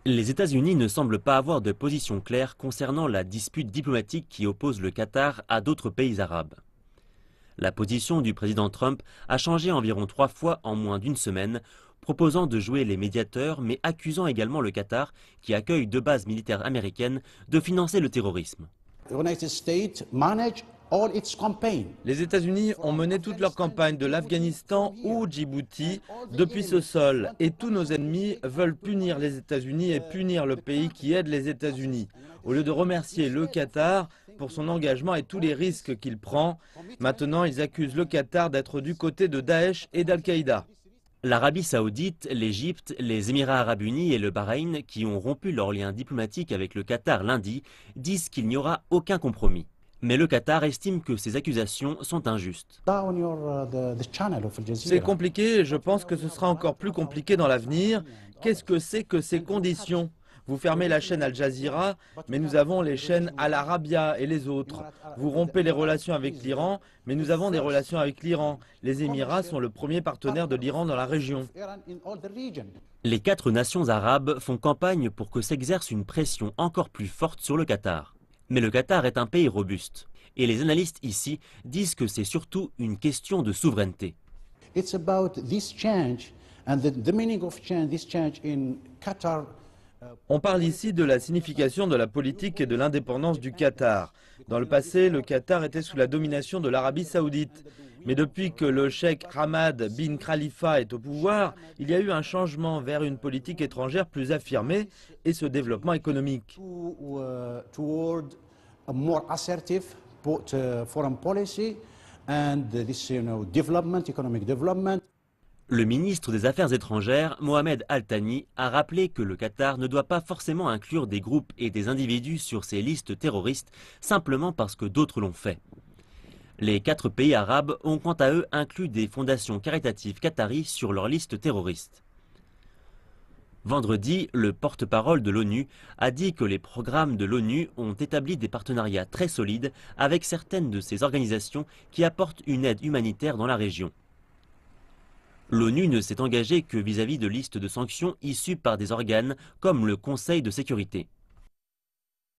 Les États-Unis ne semblent pas avoir de position claire concernant la dispute diplomatique qui oppose le Qatar à d'autres pays arabes. La position du président Trump a changé environ 3 fois en moins d'une semaine, proposant de jouer les médiateurs mais accusant également le Qatar, qui accueille 2 bases militaires américaines, de financer le terrorisme. Les États-Unis ont mené toute leur campagne de l'Afghanistan ou Djibouti depuis ce sol et tous nos ennemis veulent punir les États-Unis et punir le pays qui aide les États-Unis. Au lieu de remercier le Qatar pour son engagement et tous les risques qu'il prend, maintenant ils accusent le Qatar d'être du côté de Daesh et d'Al-Qaïda. L'Arabie Saoudite, l'Égypte, les Émirats Arabes Unis et le Bahreïn, qui ont rompu leurs liens diplomatiques avec le Qatar lundi, disent qu'il n'y aura aucun compromis. Mais le Qatar estime que ces accusations sont injustes. C'est compliqué et je pense que ce sera encore plus compliqué dans l'avenir. Qu'est-ce que c'est que ces conditions? Vous fermez la chaîne Al Jazeera, mais nous avons les chaînes Al Arabiya et les autres. Vous rompez les relations avec l'Iran, mais nous avons des relations avec l'Iran. Les Émirats sont le premier partenaire de l'Iran dans la région. Les 4 nations arabes font campagne pour que s'exerce une pression encore plus forte sur le Qatar. Mais le Qatar est un pays robuste. Et les analystes ici disent que c'est surtout une question de souveraineté. On parle ici de la signification de la politique et de l'indépendance du Qatar. Dans le passé, le Qatar était sous la domination de l'Arabie Saoudite. Mais depuis que le cheikh Hamad bin Khalifa est au pouvoir, il y a eu un changement vers une politique étrangère plus affirmée et ce développement économique. Le ministre des Affaires étrangères, Mohamed Al-Thani, a rappelé que le Qatar ne doit pas forcément inclure des groupes et des individus sur ses listes terroristes simplement parce que d'autres l'ont fait. Les 4 pays arabes ont quant à eux inclus des fondations caritatives qataries sur leur liste terroriste. Vendredi, le porte-parole de l'ONU a dit que les programmes de l'ONU ont établi des partenariats très solides avec certaines de ces organisations qui apportent une aide humanitaire dans la région. L'ONU ne s'est engagée que vis-à-vis de listes de sanctions issues par des organes comme le Conseil de sécurité.